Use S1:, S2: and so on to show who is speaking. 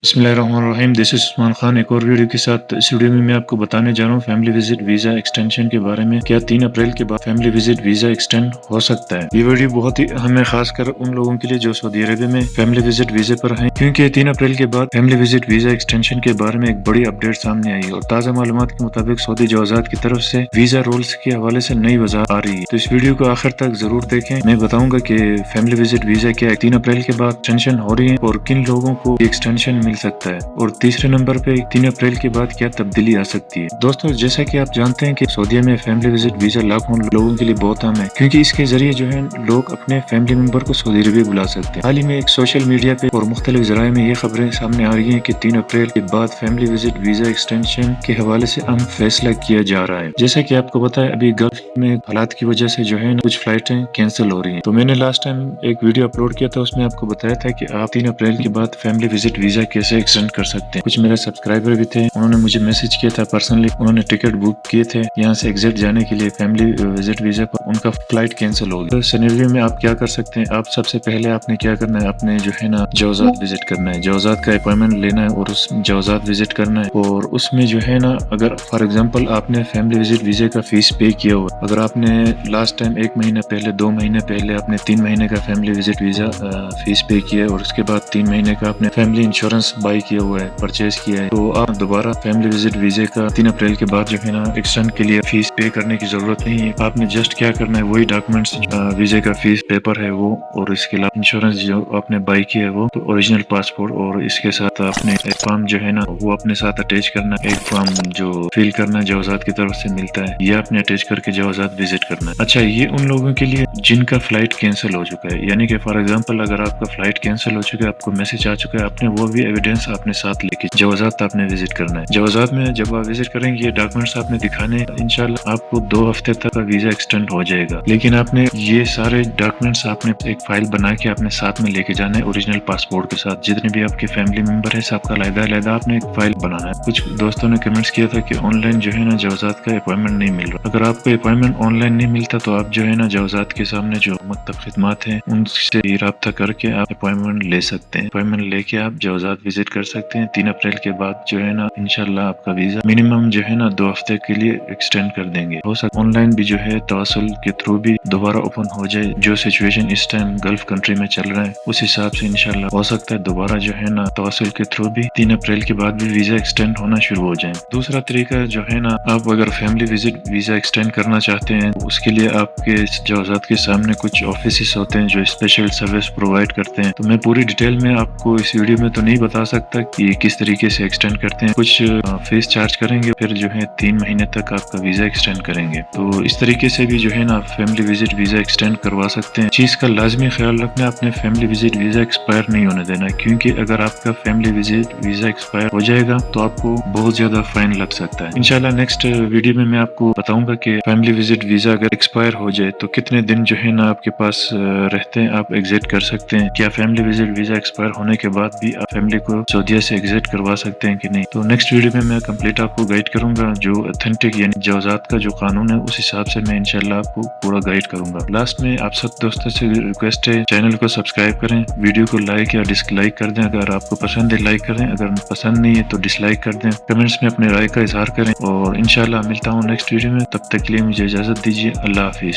S1: بسم اللہ الرحمن الرحیم، دس از عثمان خان ایک اور ویڈیو کے ساتھ۔ اس ویڈیو میں آپ کو بتانے جا رہا ہوں فیملی وزٹ ویزا ایکسٹینشن کے بارے میں۔ کیا 3 اپریل کے بعد فیملی وزٹ ویزا ایکسٹینڈ ہو سکتا ہے؟ یہ ویڈیو بہت ہی اہم ہے، خاص کر ان لوگوں کے لیے جو سعودی عربیہ میں فیملی وزٹ ویزے پر ہیں، کیونکہ 3 اپریل کے بعد فیملی وزٹ ویزا ایکسٹینشن کے بارے میں ایک بڑی اپڈیٹ سامنے آئی اور تازہ معلومات کے مطابق سعودی جوازات کی طرف سے ویزا رولز کے حوالے سے نئی وضاحت آ رہی ہے۔ تو اس ویڈیو کو آخر تک ضرور دیکھیں۔ میں بتاؤں گا کہ فیملی وزٹ ویزا کیا 3 اپریل کے بعد ایکسٹینشن ہو رہی ہے اور کن لوگوں کو ایکسٹینشن مل سکتا ہے، اور تیسرے نمبر پہ 3 اپریل کے بعد کیا تبدیلی آ سکتی ہے۔ دوستو، جیسا کہ آپ جانتے ہیں کہ سعودیہ میں فیملی وزٹ ویزا لاکھوں لوگوں کے لیے بہت اہم ہے، کیونکہ اس کے ذریعے جو ہے لوگ اپنے فیملی ممبر کو سعودی عربیہ بلا سکتے ہیں۔ حال ہی میں ایک سوشل میڈیا پہ اور مختلف ذرائع میں یہ خبریں سامنے آ رہی ہیں کہ 3 اپریل کے بعد فیملی وزٹ ویزا ایکسٹینشن کے حوالے سے اہم فیصلہ کیا جا رہا ہے۔ جیسا کہ آپ کو پتا ہے، ابھی گلف میں حالات کی وجہ سے جو ہے کچھ فلائٹیں کینسل ہو رہی ہیں۔ تو میں نے لاسٹ ٹائم ایک ویڈیو اپلوڈ کیا تھا، اس میں آپ کو بتایا تھا کہ آپ 3 اپریل کے بعد فیملی وزٹ ویزا کیسے ایکسٹینڈ کر سکتے ہیں۔ کچھ میرے سبسکرائبر بھی تھے، انہوں نے مجھے میسج کیا تھا پرسنلی، انہوں نے ٹکٹ بک کیے تھے یہاں سے ایگزٹ جانے کے لیے فیملی وزٹ ویزا پر، ان کا فلائٹ کینسل ہو گیا۔ تو سینیریو میں آپ کیا کر سکتے ہیں؟ آپ سب سے پہلے آپ نے کیا کرنا ہے، اپنے جو ہے نا جوازات وزٹ کرنا ہے، جوازات کا اپوائنٹمنٹ لینا ہے اور اس جوازات وزٹ کرنا ہے۔ اور اس میں جو ہے نا، اگر فار ایگزامپل آپ نے فیملی وزٹ ویزے کا فیس پے کیا ہوا، اگر آپ نے لاسٹ ٹائم 1 مہینہ پہلے، 2 مہینے پہلے آپ نے 3 مہینے کا فیملی وزٹ ویزا فیس پے کیا ہے، اور اس کے بعد 3 مہینے کا آپ نے فیملی انشورنس بائی کیا ہوا ہے، پرچیز کیا ہے، تو آپ دوبارہ فیملی وزٹ ویزے کا 3 اپریل کے بعد جو ہے نا ایکسٹینڈ کے لیے فیس پے کرنے کی ضرورت نہیں ہے۔ آپ نے جسٹ کیا کرنا ہے، وہی ڈاکومنٹس، ویزے کا فیس پیپر ہے وہ، اور اس کے علاوہ انشورنس جو آپ نے بائی کیا ہے وہ، تو اوریجنل پاسپورٹ، اور اس کے ساتھ اپنے فارم جو ہے نا وہ اپنے ساتھ اٹیچ کرنا ہے، ایک فارم جو فل کرنا جوازات کی طرف سے ملتا ہے، یہ آپ نے اٹیچ کر کے جوازات وزٹ کرنا ہے۔ اچھا، یہ ان لوگوں کے لیے جن کا فلائٹ کینسل ہو چکا ہے، یعنی کہ فار ایگزامپل اگر آپ کا فلائٹ کینسل ہو چکا ہے، آپ کو میسج آ چکا ہے، آپ نے وہ بھی ایویڈینس اپنے ساتھ لے کے جوازات آپ نے وزٹ کرنا ہے۔ جوازات میں جب آپ وزٹ کریں گے، یہ ڈاکومنٹس آپ نے دکھانے، انشاءاللہ آپ کو 2 ہفتے تک کا ویزا ایکسٹینڈ ہو جائے گا، لیکن آپ نے یہ سارے ڈاکومنٹس آپ نے ایک فائل بنا کے اپنے ساتھ میں لے کے جانا ہے، اوریجنل پاسپورٹ کے ساتھ، جتنے بھی آپ کے فیملی ممبر ہے سب کا علیحدہ آپ نے ایک فائل بنانا ہے۔ کچھ دوستوں نے کمنٹس کیا تھا کہ آن لائن جو ہے نا جوازات کا اپوائنٹمنٹ نہیں مل رہا۔ اگر آپ کو اپوائنٹمنٹ آن لائن نہیں ملتا تو آپ جو ہے نا جوازات کے سامنے جو مکتب خدمات ہیں ان سے رابطہ کر کے آپ اپوائنٹمنٹ لے سکتے ہیں۔ اپوائنٹمنٹ لے کے آپ جوازات وزٹ کر سکتے ہیں۔ 3 اپریل کے بعد جو ہے نا انشاءاللہ آپ کا ویزا منیمم جو ہے نا 2 ہفتے کے لیے ایکسٹینڈ کر دیں گے۔ ہو سکتا آن لائن بھی جو ہے تواصل کے تھرو بھی دوبارہ اوپن ہو جائے، جو سچویشن اس ٹائم گلف کنٹری میں چل رہا ہے اس حساب سے انشاءاللہ ہو سکتا ہے دوبارہ جو ہے نا تواصل کے تھرو بھی 3 اپریل کے بعد بھی ویزا ایکسٹینڈ ہونا شروع ہو جائیں۔ دوسرا طریقہ جو ہے نا، آپ اگر فیملی وزٹ ویزا ایکسٹینڈ کرنا چاہتے ہیں، اس کے لیے آپ کے جوازات کے سامنے کچھ آفیسز ہوتے ہیں جو اسپیشل سروس پرووائڈ کرتے ہیں۔ تو میں پوری ڈیٹیل میں آپ کو اس ویڈیو میں تو نہیں بتا سکتا کہ یہ کس طریقے سے ایکسٹینڈ کرتے ہیں، کچھ فیس چارج کریں گے، پھر جو ہے 3 مہینے تک آپ کا ویزا ایکسٹینڈ کریں گے۔ تو اس طریقے سے بھی جو ہے نا فیملی وزٹ ویزا ایکسٹینڈ کروا سکتے ہیں۔ چیز کا لازمی خیال رکھنا، اپنے فیملی وزٹ ویزا ایکسپائر نہیں ہونے دینا، کیونکہ اگر آپ کا فیملی وزٹ ویزا ایکسپائر ہو جائے گا تو آپ کو بہت زیادہ فائن لگ سکتا ہے۔ انشاءاللہ نیکسٹ ویڈیو میں آپ کو بتاؤں گا کہ فیملی وزٹ ویزا اگر ایکسپائر ہو جائے تو کتنے دن جو ہے نا آپ کے پاس رہتے ہیں، آپ ایگزٹ کر سکتے ہیں۔ کیا فیملی وزٹ ویزا ایکسپائر ہونے کے بعد بھی آپ فیملی کو سعودیہ سے ایگزٹ کروا سکتے ہیں کہ نہیں؟ تو نیکسٹ ویڈیو میں کمپلیٹ آپ کو گائیڈ کروں گا، جو اتھینٹک یعنی جوازات کا جو قانون ہے اس حساب سے میں انشاءاللہ آپ کو پورا گائیڈ کروں گا۔ لاسٹ میں آپ سب دوستوں سے ریکویسٹ ہے، چینل کو سبسکرائب کریں، ویڈیو کو لائک یا ڈس لائک کر دیں، اگر آپ کو پسند ہے لائک کریں، اگر پسند نہیں ہے تو ڈس لائک کر دیں، کمنٹس میں اپنے رائے کا اظہار کریں، اور انشاءاللہ ملتا ہوں نیکسٹ ویڈیو میں، تب تک کے لیے مجھے اجازت دیجیے، اللہ حافظ۔